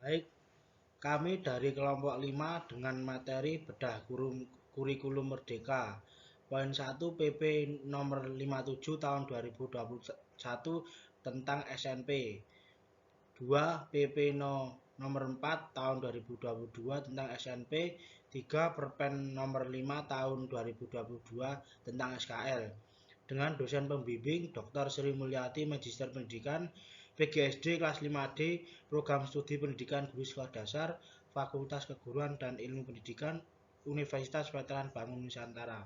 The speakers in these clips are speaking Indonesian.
Baik, kami dari kelompok 5 dengan materi bedah kurikulum merdeka. Poin 1 PP nomor 57 tahun 2021 tentang SNP. 2 PP nomor 4 tahun 2022 tentang SNP. 3 Perpen nomor 5 tahun 2022 tentang SKL. Dengan dosen pembimbing Dr. Sri Mulyati, Magister Pendidikan, PGSD kelas 5D, Program Studi Pendidikan Guru Sekolah Dasar, Fakultas Keguruan dan Ilmu Pendidikan, Universitas Veteran Bangun Nusantara.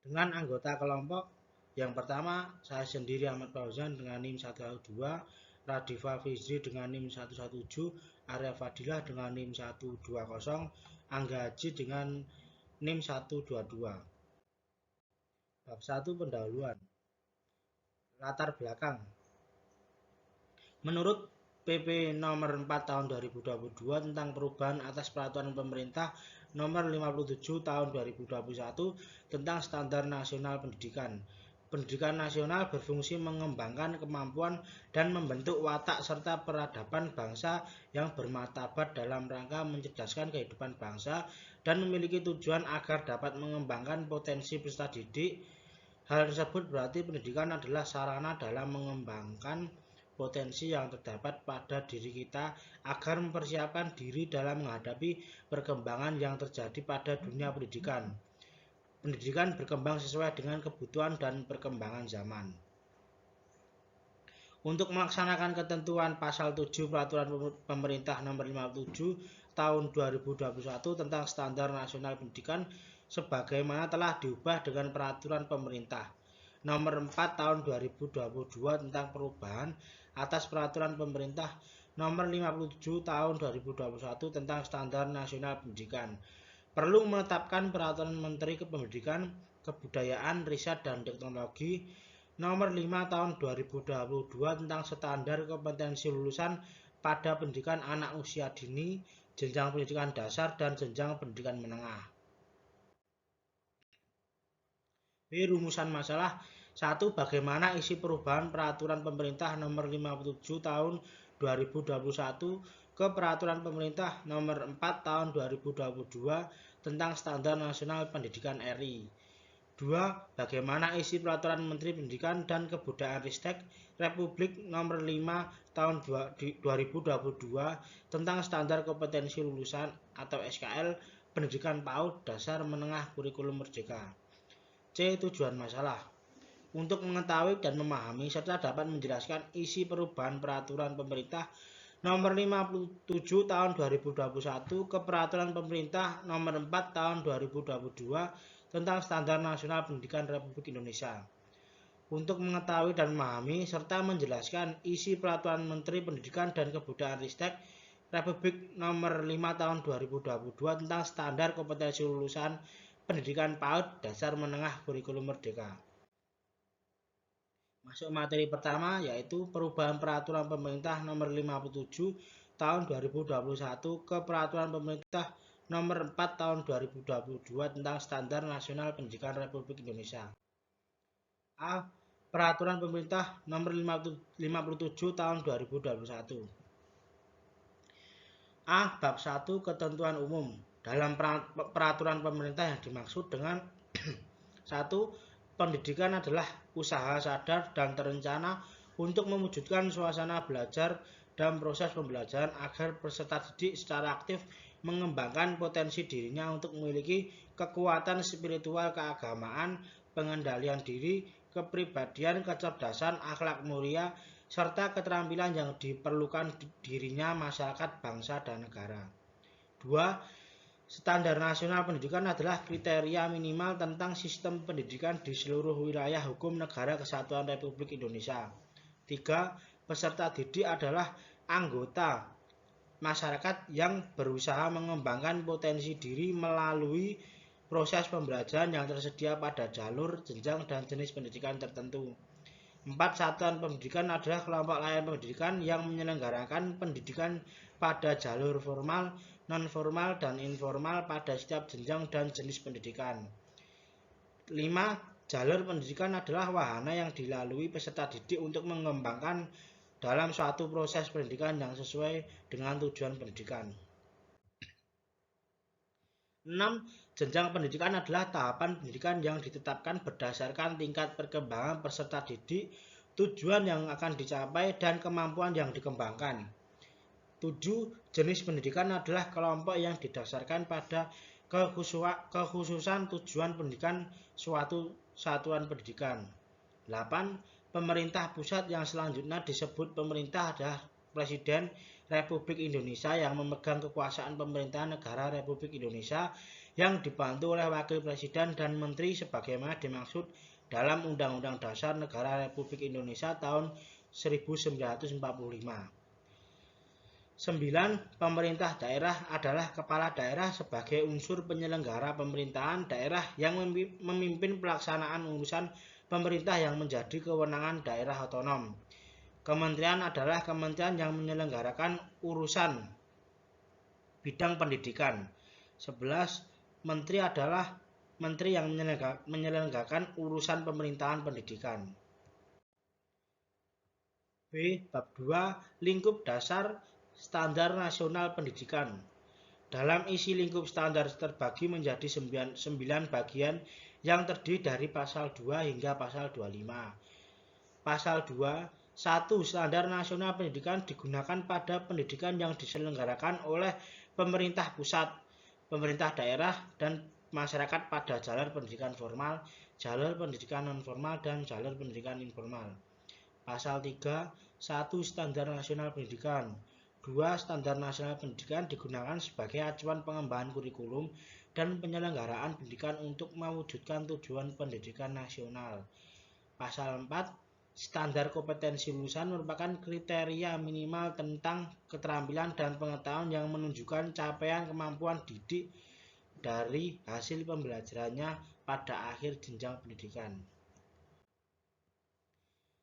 Dengan anggota kelompok, yang pertama saya sendiri Ahmad Fauzan dengan NIM 112, Radifa Fizri dengan NIM 117, Arya Fadilah dengan NIM 120, Angga Haji dengan NIM 122. Bab 1 pendahuluan. Latar belakang. Menurut PP nomor 4 tahun 2022 tentang perubahan atas peraturan pemerintah nomor 57 tahun 2021 tentang standar nasional pendidikan. Pendidikan nasional berfungsi mengembangkan kemampuan dan membentuk watak serta peradaban bangsa yang bermartabat dalam rangka mencerdaskan kehidupan bangsa dan memiliki tujuan agar dapat mengembangkan potensi peserta didik. Hal tersebut berarti pendidikan adalah sarana dalam mengembangkan potensi yang terdapat pada diri kita agar mempersiapkan diri dalam menghadapi perkembangan yang terjadi pada dunia pendidikan. Pendidikan berkembang sesuai dengan kebutuhan dan perkembangan zaman. Untuk melaksanakan ketentuan pasal 7 Peraturan Pemerintah Nomor 57 Tahun 2021 tentang Standar Nasional Pendidikan sebagaimana telah diubah dengan Peraturan Pemerintah Nomor 4 Tahun 2022 tentang perubahan atas Peraturan Pemerintah Nomor 57 Tahun 2021 tentang Standar Nasional Pendidikan. Perlu menetapkan Peraturan Menteri Pendidikan, Kebudayaan, Riset dan Teknologi Nomor 5 Tahun 2022 tentang standar kompetensi lulusan pada pendidikan anak usia dini, jenjang pendidikan dasar dan jenjang pendidikan menengah. Rumusan masalah 1. Bagaimana isi perubahan Peraturan Pemerintah Nomor 57 Tahun 2021 ke Peraturan Pemerintah Nomor 4 Tahun 2022 tentang Standar Nasional Pendidikan RI. 2. Bagaimana isi Peraturan Menteri Pendidikan dan Kebudayaan Ristek Republik Nomor 5 Tahun 2022 tentang Standar Kompetensi Lulusan atau SKL Pendidikan PAUD Dasar Menengah Kurikulum Merdeka. C. Tujuan masalah. Untuk mengetahui dan memahami serta dapat menjelaskan isi perubahan Peraturan Pemerintah Nomor 57 Tahun 2021 ke Peraturan Pemerintah Nomor 4 Tahun 2022 tentang Standar Nasional Pendidikan Republik Indonesia. Untuk mengetahui dan memahami serta menjelaskan isi Peraturan Menteri Pendidikan dan Kebudayaan Ristek Republik Nomor 5 Tahun 2022 tentang Standar Kompetensi Lulusan Pendidikan PAUD Dasar Menengah Kurikulum Merdeka. Masuk materi pertama yaitu perubahan Peraturan Pemerintah Nomor 57 Tahun 2021 ke Peraturan Pemerintah Nomor 4 Tahun 2022 tentang Standar Nasional Pendidikan Republik Indonesia. A. Peraturan Pemerintah Nomor 57 Tahun 2021. A. Bab 1 Ketentuan Umum. Dalam peraturan pemerintah yang dimaksud dengan 1. Pendidikan adalah usaha sadar dan terencana untuk mewujudkan suasana belajar dan proses pembelajaran agar peserta didik secara aktif mengembangkan potensi dirinya untuk memiliki kekuatan spiritual keagamaan, pengendalian diri, kepribadian, kecerdasan, akhlak mulia, serta keterampilan yang diperlukan dirinya masyarakat, bangsa, dan negara. 2. Standar nasional pendidikan adalah kriteria minimal tentang sistem pendidikan di seluruh wilayah hukum Negara Kesatuan Republik Indonesia. 3. Peserta didik adalah anggota masyarakat yang berusaha mengembangkan potensi diri melalui proses pembelajaran yang tersedia pada jalur, jenjang, dan jenis pendidikan tertentu. 4. Satuan pendidikan adalah kelompok layanan pendidikan yang menyelenggarakan pendidikan pada jalur formal, non-formal, dan informal pada setiap jenjang dan jenis pendidikan. 5. Jalur pendidikan adalah wahana yang dilalui peserta didik untuk mengembangkan dalam suatu proses pendidikan yang sesuai dengan tujuan pendidikan. 6. Jenjang pendidikan adalah tahapan pendidikan yang ditetapkan berdasarkan tingkat perkembangan peserta didik, tujuan yang akan dicapai, dan kemampuan yang dikembangkan. 7. Jenis pendidikan adalah kelompok yang didasarkan pada kekhususan tujuan pendidikan suatu satuan pendidikan. 8. Pemerintah pusat yang selanjutnya disebut pemerintah adalah Presiden Republik Indonesia yang memegang kekuasaan pemerintahan negara Republik Indonesia yang dibantu oleh Wakil Presiden dan Menteri sebagaimana dimaksud dalam Undang-Undang Dasar Negara Republik Indonesia tahun 1945. 9. Pemerintah daerah adalah kepala daerah sebagai unsur penyelenggara pemerintahan daerah yang memimpin pelaksanaan urusan pemerintah yang menjadi kewenangan daerah otonom. Kementerian adalah kementerian yang menyelenggarakan urusan bidang pendidikan. 11. Menteri adalah menteri yang menyelenggarakan urusan pemerintahan pendidikan. B. Bab 2. Lingkup dasar Standar Nasional Pendidikan. Dalam isi lingkup standar terbagi menjadi 9 bagian yang terdiri dari pasal 2 hingga pasal 25. Pasal 2. 1. Standar Nasional Pendidikan digunakan pada pendidikan yang diselenggarakan oleh pemerintah pusat, pemerintah daerah, dan masyarakat pada jalur pendidikan formal, jalur pendidikan non-formal, dan jalur pendidikan informal. Pasal 3. 1. Standar Nasional Pendidikan. 2. Standar Nasional Pendidikan digunakan sebagai acuan pengembangan kurikulum dan penyelenggaraan pendidikan untuk mewujudkan tujuan pendidikan nasional. Pasal 4. Standar kompetensi lulusan merupakan kriteria minimal tentang keterampilan dan pengetahuan yang menunjukkan capaian kemampuan didik dari hasil pembelajarannya pada akhir jenjang pendidikan.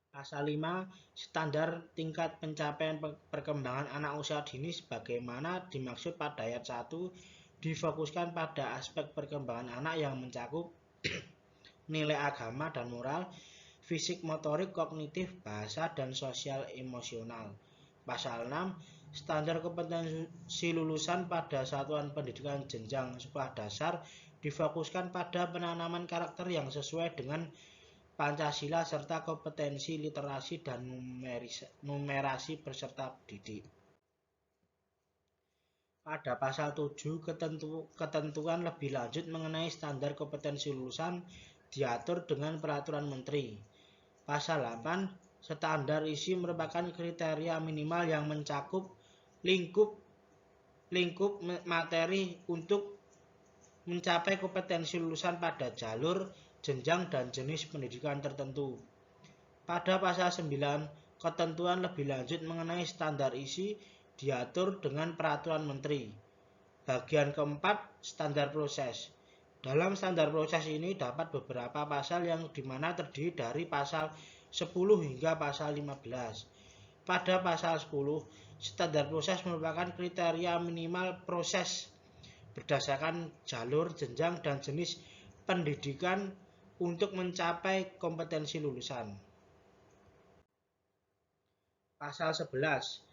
Pasal 5. Standar tingkat pencapaian perkembangan anak usia dini sebagaimana dimaksud pada ayat 1 difokuskan pada aspek perkembangan anak yang mencakup nilai agama dan moral, fisik, motorik, kognitif, bahasa, dan sosial emosional. Pasal 6. Standar kompetensi lulusan pada satuan pendidikan jenjang sekolah dasar difokuskan pada penanaman karakter yang sesuai dengan Pancasila serta kompetensi literasi dan numerasi peserta didik. Pada pasal 7, ketentuan lebih lanjut mengenai standar kompetensi lulusan diatur dengan peraturan menteri. Pasal 8, standar isi merupakan kriteria minimal yang mencakup lingkup materi untuk mencapai kompetensi lulusan pada jalur, jenjang, dan jenis pendidikan tertentu. Pada pasal 9, ketentuan lebih lanjut mengenai standar isi diatur dengan peraturan menteri. Bagian keempat, standar proses. Dalam standar proses ini dapat beberapa pasal yang dimana terdiri dari pasal 10 hingga pasal 15. Pada pasal 10, standar proses merupakan kriteria minimal proses berdasarkan jalur, jenjang, dan jenis pendidikan untuk mencapai kompetensi lulusan. Pasal 11.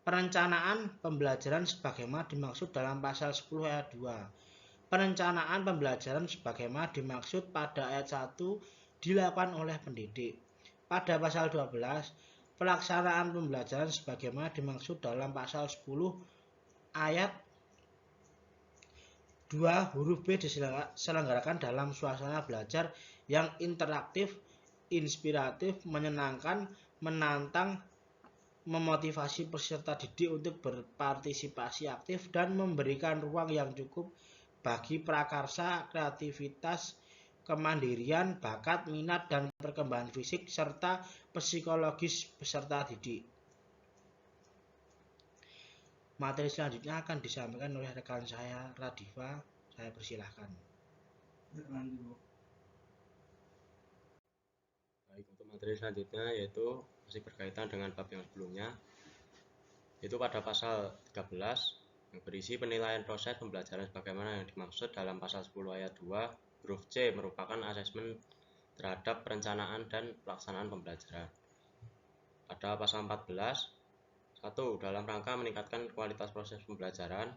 Perencanaan pembelajaran sebagaimana dimaksud dalam pasal 10 ayat 2. Perencanaan pembelajaran sebagaimana dimaksud pada ayat 1 dilakukan oleh pendidik. Pada pasal 12, pelaksanaan pembelajaran sebagaimana dimaksud dalam pasal 10 ayat 2 huruf B diselenggarakan dalam suasana belajar yang interaktif, inspiratif, menyenangkan, menantang, memotivasi peserta didik untuk berpartisipasi aktif dan memberikan ruang yang cukup bagi prakarsa, kreativitas, kemandirian, bakat, minat, dan perkembangan fisik serta psikologis peserta didik. Materi selanjutnya akan disampaikan oleh rekan saya, Radifa. Saya persilahkan. Baik, untuk materi selanjutnya yaitu masih berkaitan dengan bab yang sebelumnya, yaitu pada pasal 13 yang berisi penilaian proses pembelajaran sebagaimana yang dimaksud dalam pasal 10 ayat 2 huruf C merupakan asesmen terhadap perencanaan dan pelaksanaan pembelajaran. Pada pada pasal 14, 1. Dalam rangka meningkatkan kualitas proses pembelajaran,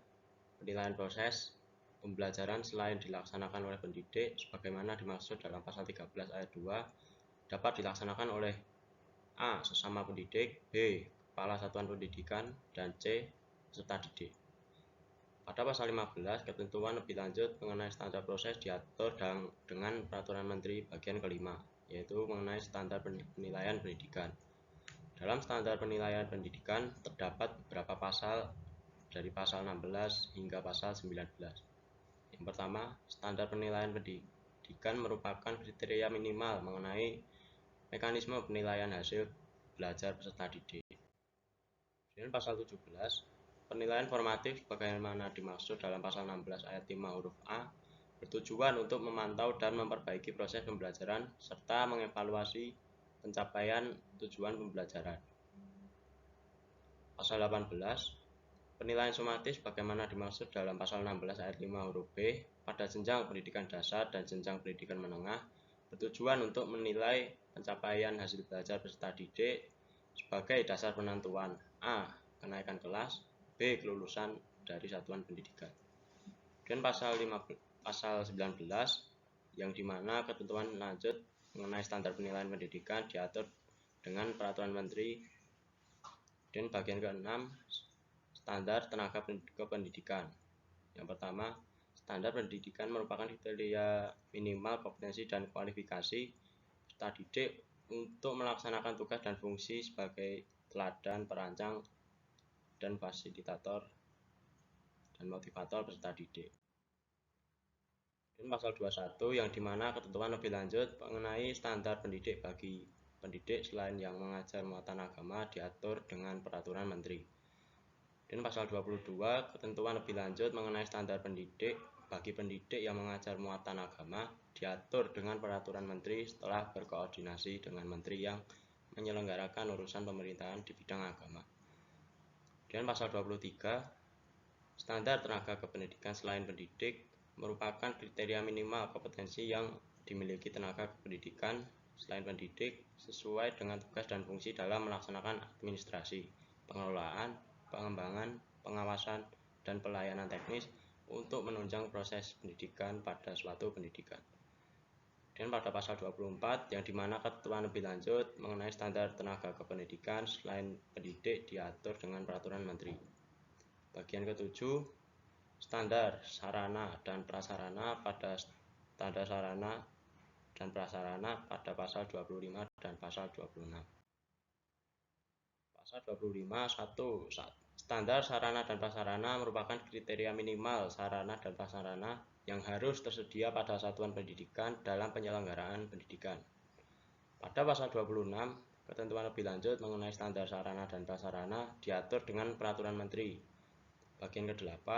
penilaian proses pembelajaran selain dilaksanakan oleh pendidik sebagaimana dimaksud dalam pasal 13 ayat 2 dapat dilaksanakan oleh A. Sesama pendidik, B. Kepala Satuan Pendidikan, dan C. Peserta didik. Pada pasal 15, ketentuan lebih lanjut mengenai standar proses diatur dengan Peraturan Menteri bagian kelima, yaitu mengenai standar penilaian pendidikan. Dalam standar penilaian pendidikan terdapat beberapa pasal dari pasal 16 hingga pasal 19. Yang pertama, standar penilaian pendidikan merupakan kriteria minimal mengenai mekanisme penilaian hasil belajar peserta didik. Kemudian pasal 17, penilaian formatif sebagaimana dimaksud dalam pasal 16 ayat 5 huruf A bertujuan untuk memantau dan memperbaiki proses pembelajaran serta mengevaluasi pencapaian tujuan pembelajaran. Pasal 18, penilaian sumatif bagaimana dimaksud dalam pasal 16 ayat 5 huruf B pada jenjang pendidikan dasar dan jenjang pendidikan menengah bertujuan untuk menilai pencapaian hasil belajar peserta didik sebagai dasar penentuan A. Kenaikan kelas, B. Kelulusan dari satuan pendidikan. Dan pasal 19 yang dimana ketentuan lanjut mengenai standar penilaian pendidikan diatur dengan Peraturan Menteri. Dan bagian ke-6, standar tenaga kependidikan. Yang pertama, standar pendidikan merupakan kriteria minimal kompetensi dan kualifikasi peserta didik untuk melaksanakan tugas dan fungsi sebagai teladan, perancang, dan fasilitator dan motivator peserta didik. Dan pasal 21 yang dimana ketentuan lebih lanjut mengenai standar pendidik bagi pendidik selain yang mengajar muatan agama diatur dengan Peraturan Menteri. Dan pasal 22 ketentuan lebih lanjut mengenai standar pendidik bagi pendidik yang mengajar muatan agama diatur dengan Peraturan Menteri setelah berkoordinasi dengan menteri yang menyelenggarakan urusan pemerintahan di bidang agama. Dan pasal 23, standar tenaga kependidikan selain pendidik merupakan kriteria minimal kompetensi yang dimiliki tenaga kependidikan selain pendidik sesuai dengan tugas dan fungsi dalam melaksanakan administrasi, pengelolaan, pengembangan, pengawasan, dan pelayanan teknis untuk menunjang proses pendidikan pada suatu pendidikan. Dan pada pasal 24 yang dimana ketentuan lebih lanjut mengenai standar tenaga kependidikan selain pendidik diatur dengan Peraturan Menteri. Bagian ke-7, standar sarana dan prasarana pada standar sarana dan prasarana pada pasal 25 dan pasal 26. Pasal 25 1. Standar sarana dan prasarana merupakan kriteria minimal sarana dan prasarana yang harus tersedia pada satuan pendidikan dalam penyelenggaraan pendidikan. Pada pasal 26, ketentuan lebih lanjut mengenai standar sarana dan prasarana diatur dengan Peraturan Menteri. Bagian ke-8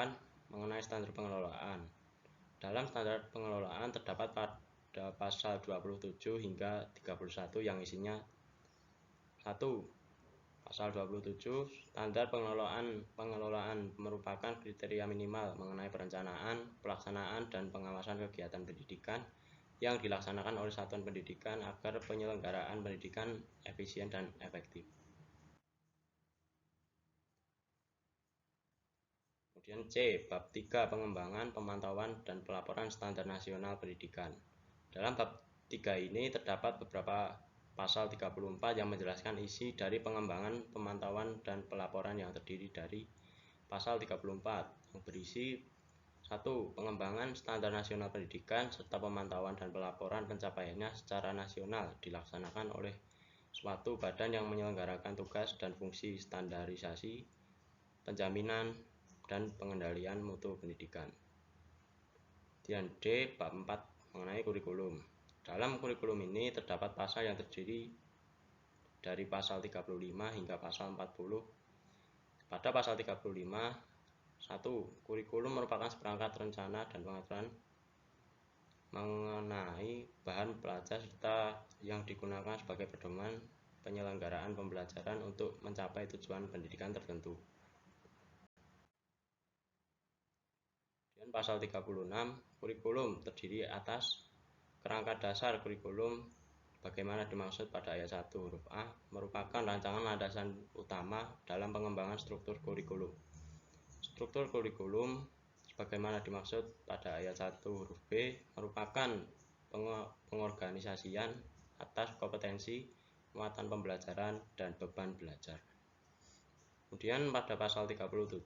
mengenai standar pengelolaan. Dalam standar pengelolaan terdapat pada pasal 27 hingga 31 yang isinya 1. Pasal 27, standar pengelolaan merupakan kriteria minimal mengenai perencanaan, pelaksanaan, dan pengawasan kegiatan pendidikan yang dilaksanakan oleh satuan pendidikan agar penyelenggaraan pendidikan efisien dan efektif. Kemudian C. Bab 3 pengembangan, pemantauan, dan pelaporan standar nasional pendidikan. Dalam bab 3 ini terdapat beberapa pasal 34 yang menjelaskan isi dari pengembangan, pemantauan, dan pelaporan yang terdiri dari pasal 34 yang berisi 1. Pengembangan standar nasional pendidikan serta pemantauan dan pelaporan pencapaiannya secara nasional dilaksanakan oleh suatu badan yang menyelenggarakan tugas dan fungsi standarisasi, penjaminan, dan pengendalian mutu pendidikan. Dan D. Bab 4 mengenai kurikulum. Dalam kurikulum ini terdapat pasal yang terdiri dari pasal 35 hingga pasal 40. Pada pasal 35, 1. Kurikulum merupakan seperangkat rencana dan pengaturan mengenai bahan belajar serta yang digunakan sebagai pedoman penyelenggaraan pembelajaran untuk mencapai tujuan pendidikan tertentu. Dan pasal 36, kurikulum terdiri atas kerangka dasar kurikulum bagaimana dimaksud pada ayat 1 huruf A merupakan rancangan landasan utama dalam pengembangan struktur kurikulum. Struktur kurikulum sebagaimana dimaksud pada ayat 1 huruf B merupakan pengorganisasian atas kompetensi, muatan pembelajaran, dan beban belajar. Kemudian pada pasal 37,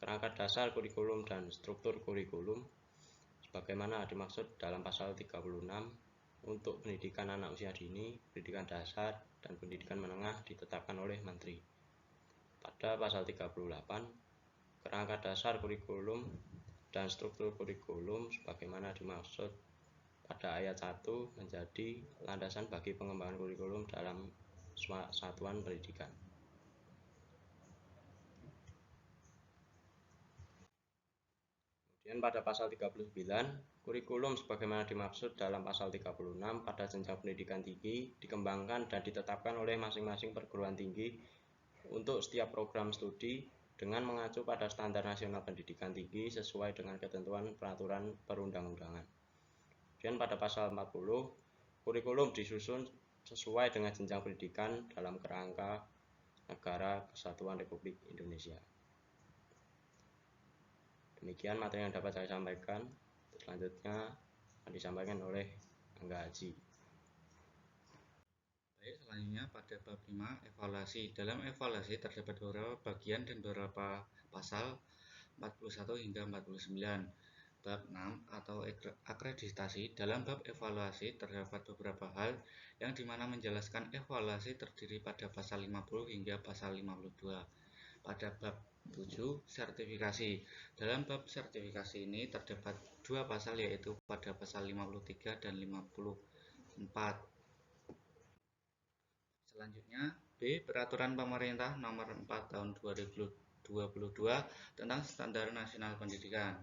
kerangka dasar kurikulum dan struktur kurikulum sebagaimana dimaksud dalam pasal 36 untuk pendidikan anak usia dini, pendidikan dasar, dan pendidikan menengah ditetapkan oleh Menteri. Pada pasal 38, kerangka dasar kurikulum dan struktur kurikulum sebagaimana dimaksud pada ayat 1 menjadi landasan bagi pengembangan kurikulum dalam satuan pendidikan. Kemudian pada pasal 39, kurikulum sebagaimana dimaksud dalam pasal 36 pada jenjang pendidikan tinggi dikembangkan dan ditetapkan oleh masing-masing perguruan tinggi untuk setiap program studi dengan mengacu pada standar nasional pendidikan tinggi sesuai dengan ketentuan peraturan perundang-undangan. Kemudian pada pasal 40, kurikulum disusun sesuai dengan jenjang pendidikan dalam kerangka Negara Kesatuan Republik Indonesia. Demikian materi yang dapat saya sampaikan. Selanjutnya akan disampaikan oleh Angga Haji. Baik, selanjutnya pada bab 5 evaluasi. Dalam evaluasi terdapat beberapa bagian dan beberapa pasal 41 hingga 49. Bab 6 atau akreditasi. Dalam bab evaluasi terdapat beberapa hal yang dimana menjelaskan evaluasi terdiri pada pasal 50 hingga pasal 52. Pada bab 7 sertifikasi. Dalam bab sertifikasi ini terdapat dua pasal yaitu pada pasal 53 dan 54. Selanjutnya B. Peraturan Pemerintah Nomor 4 Tahun 2022 tentang Standar Nasional Pendidikan.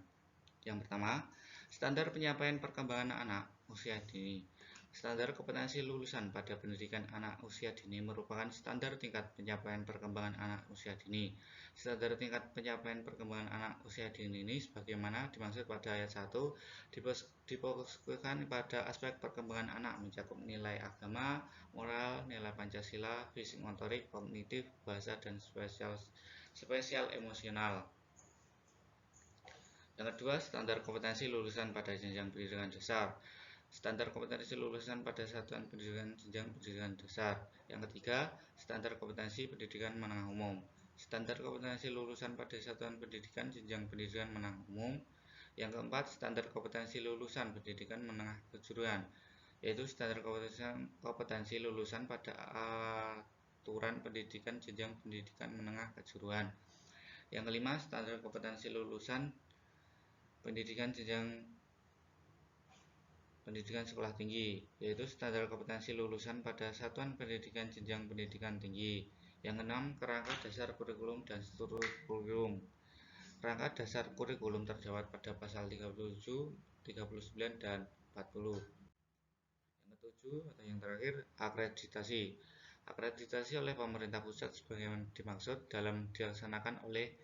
Yang pertama, standar penyampaian perkembangan anak usia dini. Standar kompetensi lulusan pada pendidikan anak usia dini merupakan standar tingkat penyampaian perkembangan anak usia dini. Standar tingkat penyampaian perkembangan anak usia dini ini sebagaimana dimaksud pada ayat 1 difokuskan pada aspek perkembangan anak mencakup nilai agama, moral, nilai Pancasila, fisik motorik, kognitif, bahasa, dan spesial emosional. Yang kedua, standar kompetensi lulusan pada jenjang pendidikan dasar. Standar kompetensi lulusan pada satuan pendidikan jenjang pendidikan dasar. Yang ketiga, standar kompetensi pendidikan menengah umum. Standar kompetensi lulusan pada satuan pendidikan jenjang pendidikan menengah umum. Yang keempat, standar kompetensi lulusan pendidikan menengah kejuruan, yaitu standar kompetensi lulusan pada aturan pendidikan jenjang pendidikan menengah kejuruan. Yang kelima, standar kompetensi lulusan pendidikan jenjang pendidikan sekolah tinggi, yaitu standar kompetensi lulusan pada satuan pendidikan jenjang pendidikan tinggi. Yang keenam, kerangka dasar kurikulum dan struktur kurikulum. Kerangka dasar kurikulum terdapat pada pasal 37, 39, dan 40. Yang ketujuh atau yang terakhir, akreditasi. Akreditasi oleh pemerintah pusat sebagaimana dimaksud dalam dilaksanakan oleh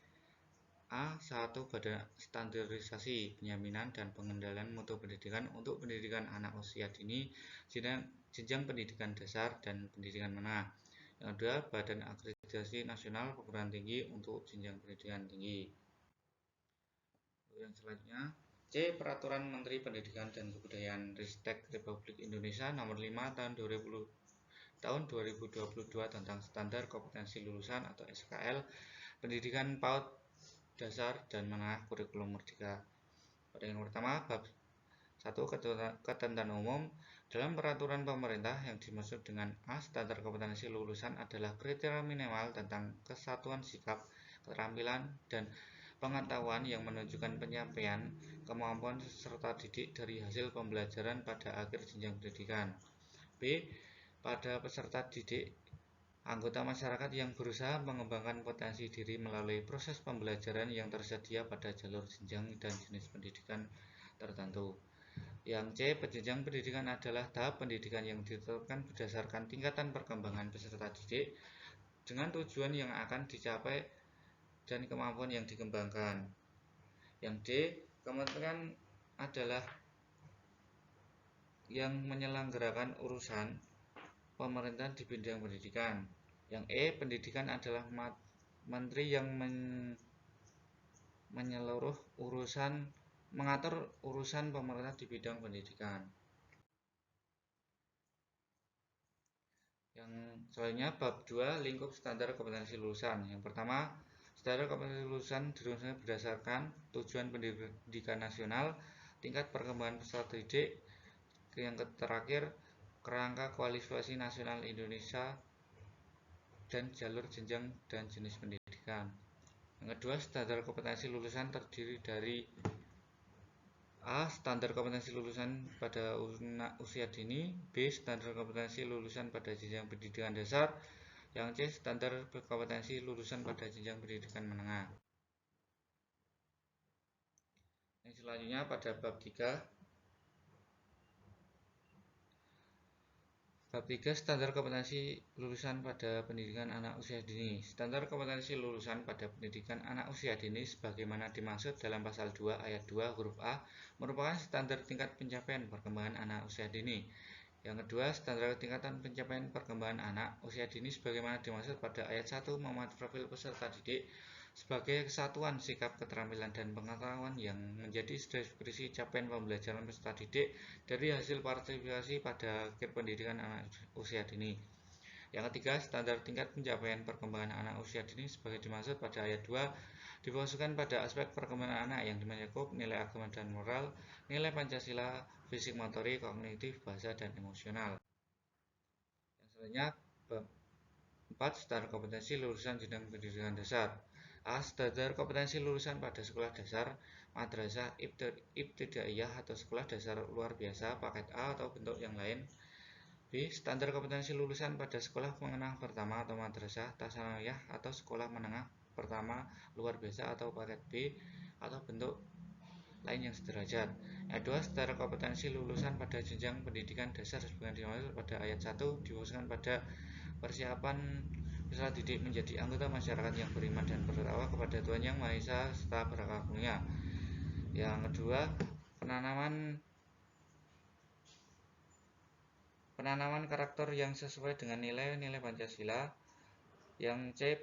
A1 Badan Standarisasi Penjaminan dan Pengendalian Mutu Pendidikan untuk pendidikan anak usia dini, jenjang pendidikan dasar, dan pendidikan menengah. Yang kedua, Badan Akreditasi Nasional Perguruan Tinggi untuk jenjang pendidikan tinggi. Yang selanjutnya, C. Peraturan Menteri Pendidikan dan Kebudayaan Ristek Republik Indonesia Nomor 5 Tahun 2022 tentang Standar Kompetensi Lulusan atau SKL Pendidikan PAUD Dasar dan Menengah Kurikulum Merdeka. Pada yang pertama, bab 1 ketentuan umum. Dalam peraturan pemerintah yang dimaksud dengan A, standar kompetensi lulusan adalah kriteria minimal tentang kesatuan sikap, keterampilan, dan pengetahuan yang menunjukkan penyampaian kemampuan peserta didik dari hasil pembelajaran pada akhir jenjang pendidikan. B. Pada peserta didik anggota masyarakat yang berusaha mengembangkan potensi diri melalui proses pembelajaran yang tersedia pada jalur jenjang dan jenis pendidikan tertentu. Yang C. Jenjang pendidikan adalah tahap pendidikan yang ditetapkan berdasarkan tingkatan perkembangan peserta didik dengan tujuan yang akan dicapai dan kemampuan yang dikembangkan. Yang D. Kementerian adalah yang menyelenggarakan urusan pemerintahan di bidang pendidikan. Yang E, pendidikan adalah menteri yang mengatur urusan pemerintah di bidang pendidikan. Yang selanjutnya bab 2 lingkup standar kompetensi lulusan. Yang pertama, standar kompetensi lulusan dirumuskan berdasarkan tujuan pendidikan nasional, tingkat perkembangan peserta didik. Yang terakhir, kerangka kualifikasi nasional Indonesia dan jalur jenjang dan jenis pendidikan. Yang kedua, standar kompetensi lulusan terdiri dari A. Standar kompetensi lulusan pada usia dini. B. Standar kompetensi lulusan pada jenjang pendidikan dasar. Yang C. Standar kompetensi lulusan pada jenjang pendidikan menengah. Yang selanjutnya pada bab 3. Bab 3 standar kompetensi lulusan pada pendidikan anak usia dini. Standar kompetensi lulusan pada pendidikan anak usia dini sebagaimana dimaksud dalam pasal 2 ayat 2 huruf A merupakan standar tingkat pencapaian perkembangan anak usia dini. Yang kedua, standar tingkatan pencapaian perkembangan anak usia dini sebagaimana dimaksud pada ayat 1 memuat profil peserta didik sebagai kesatuan sikap, keterampilan, dan pengetahuan yang menjadi deskripsi capaian pembelajaran peserta didik dari hasil partisipasi pada akhir pendidikan anak usia dini. Yang ketiga, standar tingkat pencapaian perkembangan anak usia dini sebagai dimaksud pada ayat 2 difokuskan pada aspek perkembangan anak yang mencakup nilai agama dan moral, nilai Pancasila, fisik, motorik, kognitif, bahasa, dan emosional. Yang selanjutnya, bab 4 standar kompetensi lulusan jenjang pendidikan dasar. A. Standar kompetensi lulusan pada sekolah dasar, madrasah, ibtidaiyah atau sekolah dasar luar biasa, paket A atau bentuk yang lain. B. Standar kompetensi lulusan pada sekolah menengah pertama atau madrasah, tsanawiyah atau sekolah menengah pertama luar biasa atau paket B atau bentuk lain yang sederajat. Yang kedua, standar kompetensi lulusan pada jenjang pendidikan dasar sebagaimana dimaksud pada ayat 1 difokuskan pada persiapan peserta didik menjadi anggota masyarakat yang beriman dan bertakwa kepada Tuhan Yang Maha Esa serta berakhlak mulia. Yang kedua, penanaman karakter yang sesuai dengan nilai-nilai Pancasila. Yang C.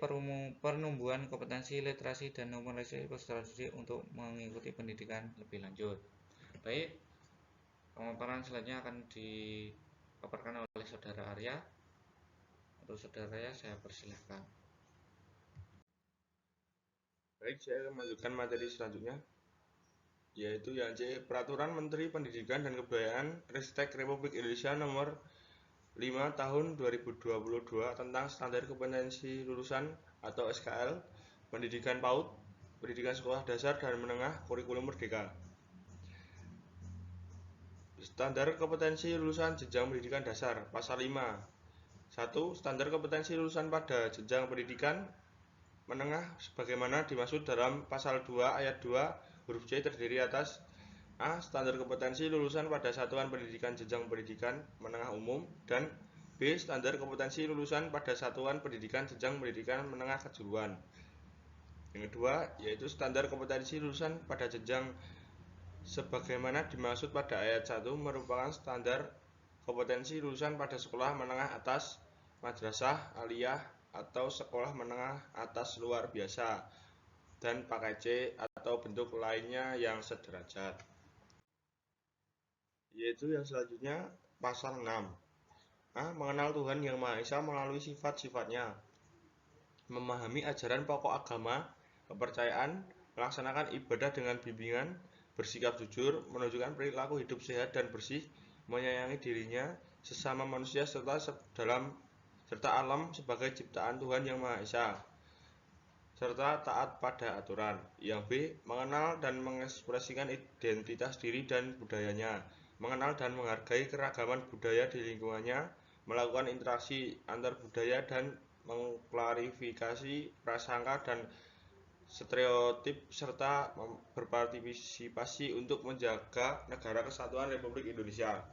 Penumbuhan kompetensi literasi dan numerasi peserta didik untuk mengikuti pendidikan lebih lanjut. Baik, pemaparan selanjutnya akan dipaparkan oleh Saudara Arya. Untuk Saudara Arya, saya persilahkan. Baik, saya akan melanjutkan materi selanjutnya, yaitu yang C. Peraturan Menteri Pendidikan dan Kebudayaan Republik Indonesia Nomor 5 Tahun 2022 tentang Standar Kompetensi Lulusan atau SKL, Pendidikan PAUD, Pendidikan Sekolah Dasar dan Menengah, Kurikulum Merdeka. Standar Kompetensi Lulusan Jenjang Pendidikan Dasar, Pasal 5. 1. Standar kompetensi lulusan pada jenjang pendidikan menengah sebagaimana dimaksud dalam pasal 2 ayat 2 huruf C terdiri atas A. Standar kompetensi lulusan pada satuan pendidikan jenjang pendidikan menengah umum, dan B. Standar kompetensi lulusan pada satuan pendidikan jenjang pendidikan menengah kejuruan. Yang kedua, yaitu standar kompetensi lulusan pada jenjang sebagaimana dimaksud pada ayat 1 merupakan standar kompetensi lulusan pada sekolah menengah atas, madrasah, aliyah, atau sekolah menengah atas luar biasa, dan paket C atau bentuk lainnya yang sederajat. Yaitu yang selanjutnya, pasal 6. A. Mengenal Tuhan Yang Maha Esa melalui sifat-sifatnya, memahami ajaran pokok agama, kepercayaan, melaksanakan ibadah dengan bimbingan, bersikap jujur, menunjukkan perilaku hidup sehat dan bersih, menyayangi dirinya, sesama manusia, serta alam sebagai ciptaan Tuhan Yang Maha Esa, serta taat pada aturan. Yang B. Mengenal dan mengekspresikan identitas diri dan budayanya, mengenal dan menghargai keragaman budaya di lingkungannya, melakukan interaksi antar budaya dan mengklarifikasi prasangka dan stereotip, serta berpartisipasi untuk menjaga negara kesatuan Republik Indonesia.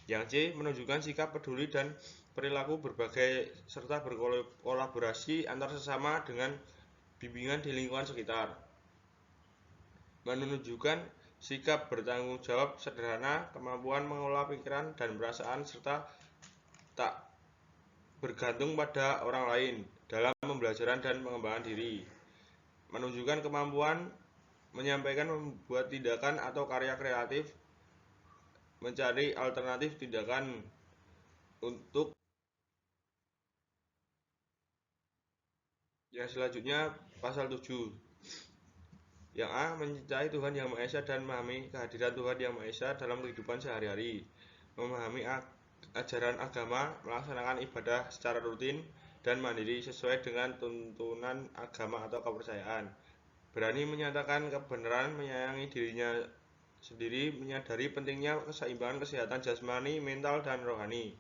Yang C. Menunjukkan sikap peduli dan perilaku berbagai serta berkolaborasi antar sesama dengan bimbingan di lingkungan sekitar. Menunjukkan sikap bertanggung jawab sederhana, kemampuan mengelola pikiran dan perasaan, serta tak bergantung pada orang lain dalam pembelajaran dan pengembangan diri. Menunjukkan kemampuan menyampaikan, membuat tindakan atau karya kreatif, mencari alternatif tindakan untuk yang selanjutnya. Pasal 7. Yang A. Mencintai Tuhan Yang Maha Esa dan memahami kehadiran Tuhan Yang Maha Esa dalam kehidupan sehari-hari. Memahami ajaran agama, melaksanakan ibadah secara rutin dan mandiri sesuai dengan tuntunan agama atau kepercayaan. Berani menyatakan kebenaran, menyayangi dirinya sendiri, menyadari pentingnya keseimbangan kesehatan jasmani, mental, dan rohani.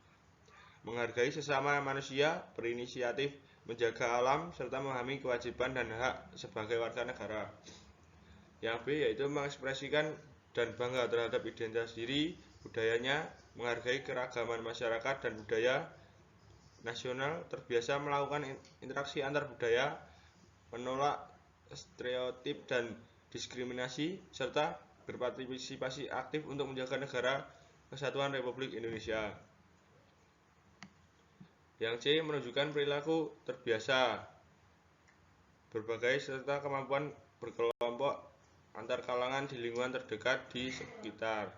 Menghargai sesama manusia, berinisiatif menjaga alam, serta memahami kewajiban dan hak sebagai warga negara. Yang B yaitu mengekspresikan dan bangga terhadap identitas diri, budayanya, menghargai keragaman masyarakat dan budaya nasional, terbiasa melakukan interaksi antar budaya, menolak stereotip dan diskriminasi, serta berpartisipasi aktif untuk menjaga negara kesatuan Republik Indonesia. Yang C menunjukkan perilaku terbiasa, berbagai serta kemampuan berkelompok antar kalangan di lingkungan terdekat di sekitar.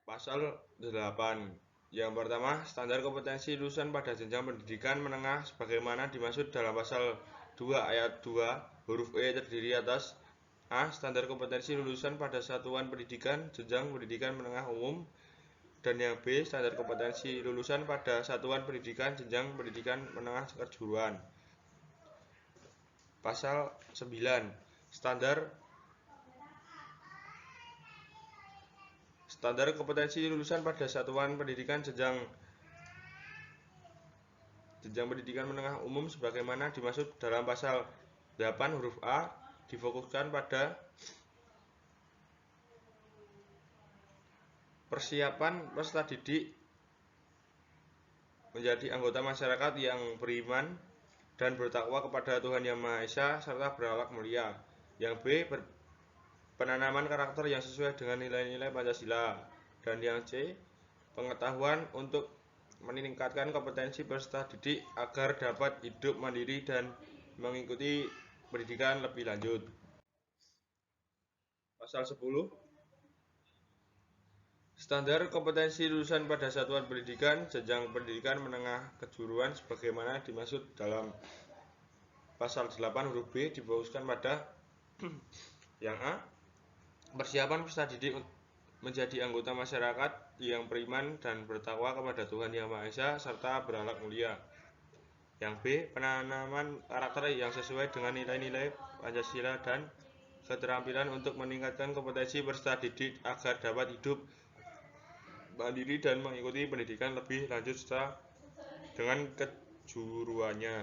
Pasal 8. Yang pertama, standar kompetensi lulusan pada jenjang pendidikan menengah sebagaimana dimaksud dalam pasal 2 ayat 2 huruf E terdiri atas A. Standar kompetensi lulusan pada satuan pendidikan jenjang pendidikan menengah umum, dan yang B. Standar kompetensi lulusan pada satuan pendidikan jenjang pendidikan menengah kejuruan. Pasal 9. Standar kompetensi lulusan pada satuan pendidikan jenjang pendidikan menengah umum sebagaimana dimaksud dalam pasal 8 huruf A difokuskan pada persiapan peserta didik menjadi anggota masyarakat yang beriman dan bertakwa kepada Tuhan Yang Maha Esa serta berakhlak mulia. Yang B. Penanaman karakter yang sesuai dengan nilai-nilai Pancasila. Dan yang C. Pengetahuan untuk meningkatkan kompetensi peserta didik agar dapat hidup mandiri dan mengikuti pendidikan lebih lanjut. Pasal 10. Standar kompetensi lulusan pada satuan pendidikan jenjang pendidikan menengah kejuruan sebagaimana dimaksud dalam pasal 8 huruf B difokuskan pada yang A. Persiapan peserta didik menjadi anggota masyarakat yang beriman dan bertakwa kepada Tuhan Yang Maha Esa serta berakhlak mulia. Yang B. Penanaman karakter yang sesuai dengan nilai-nilai Pancasila dan keterampilan untuk meningkatkan kompetensi peserta didik agar dapat hidup mandiri dan mengikuti pendidikan lebih lanjut serta dengan kejuruannya.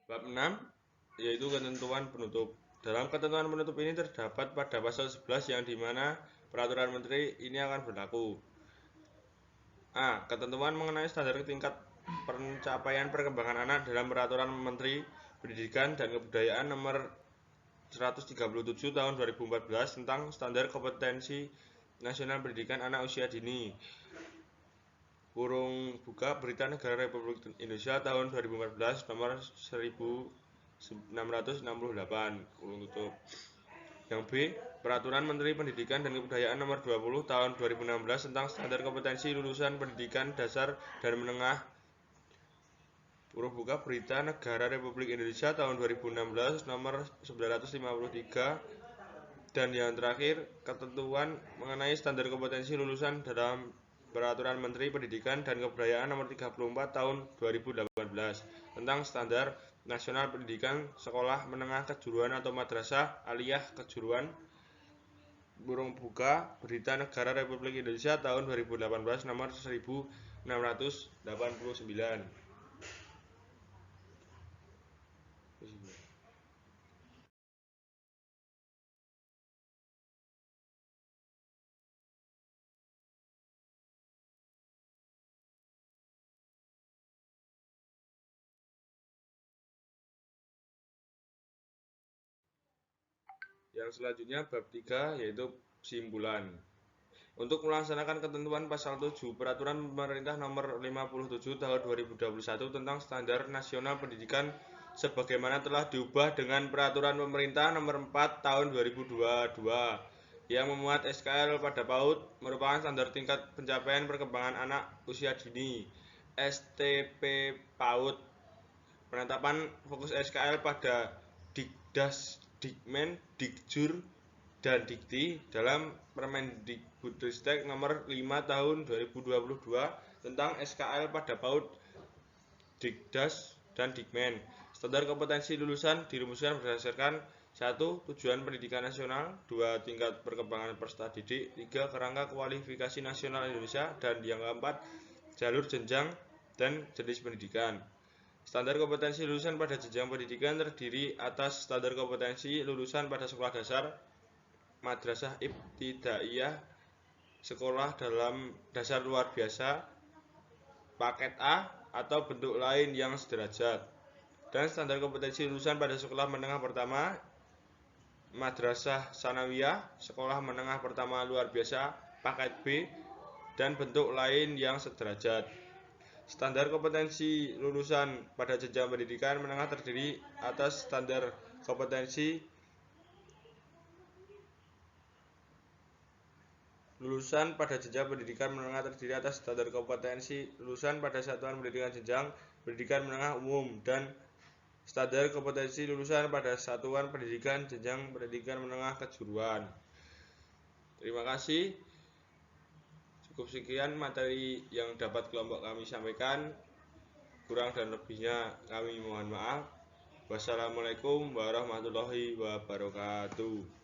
Bab 6 yaitu ketentuan penutup. Dalam ketentuan penutup ini terdapat pada pasal 11 yang dimana peraturan menteri ini akan berlaku. A. Ketentuan mengenai standar tingkat pencapaian perkembangan anak dalam peraturan Menteri Pendidikan dan Kebudayaan nomor 137 tahun 2014 tentang standar kompetensi nasional pendidikan anak usia dini. Berita Negara Republik Indonesia tahun 2014 nomor 1668. Yang B. Peraturan Menteri Pendidikan dan Kebudayaan nomor 20 tahun 2016 tentang standar kompetensi lulusan pendidikan dasar dan menengah. Berita Negara Republik Indonesia tahun 2016 nomor 953. Dan yang terakhir, ketentuan mengenai standar kompetensi lulusan dalam Peraturan Menteri Pendidikan dan Kebudayaan nomor 34 tahun 2018 tentang standar nasional pendidikan sekolah menengah kejuruan atau madrasah aliyah kejuruan. Berita Negara Republik Indonesia tahun 2018 nomor 1689. Yang selanjutnya bab 3 yaitu kesimpulan. Untuk melaksanakan ketentuan pasal 7 Peraturan Pemerintah Nomor 57 Tahun 2021 tentang Standar Nasional Pendidikan sebagaimana telah diubah dengan Peraturan Pemerintah Nomor 4 Tahun 2022 yang memuat SKL pada PAUD merupakan standar tingkat pencapaian perkembangan anak usia dini STP PAUD. Penetapan fokus SKL pada Dikdas, Dikmen, Dikjur, dan Dikti dalam Permendikbudristek Nomor 5 Tahun 2022 tentang SKL pada PAUD, Dikdas, dan Dikmen. Standar kompetensi lulusan dirumuskan berdasarkan 1. Tujuan pendidikan nasional, 2. Tingkat perkembangan peserta didik, 3. Kerangka kualifikasi nasional Indonesia, dan yang keempat, jalur jenjang dan jenis pendidikan. Standar kompetensi lulusan pada jenjang pendidikan terdiri atas standar kompetensi lulusan pada sekolah dasar, madrasah ibtidaiyah, sekolah dalam dasar luar biasa, paket A, atau bentuk lain yang sederajat. Dan standar kompetensi lulusan pada sekolah menengah pertama, madrasah sanawiyah, sekolah menengah pertama luar biasa, paket B, dan bentuk lain yang sederajat. Standar kompetensi lulusan pada jenjang pendidikan menengah terdiri atas standar kompetensi lulusan pada jenjang pendidikan menengah terdiri atas standar kompetensi lulusan pada satuan pendidikan jenjang pendidikan menengah umum dan standar kompetensi lulusan pada satuan pendidikan jenjang pendidikan menengah kejuruan. Terima kasih. Cukup sekian materi yang dapat kelompok kami sampaikan. Kurang dan lebihnya kami mohon maaf. Wassalamualaikum warahmatullahi wabarakatuh.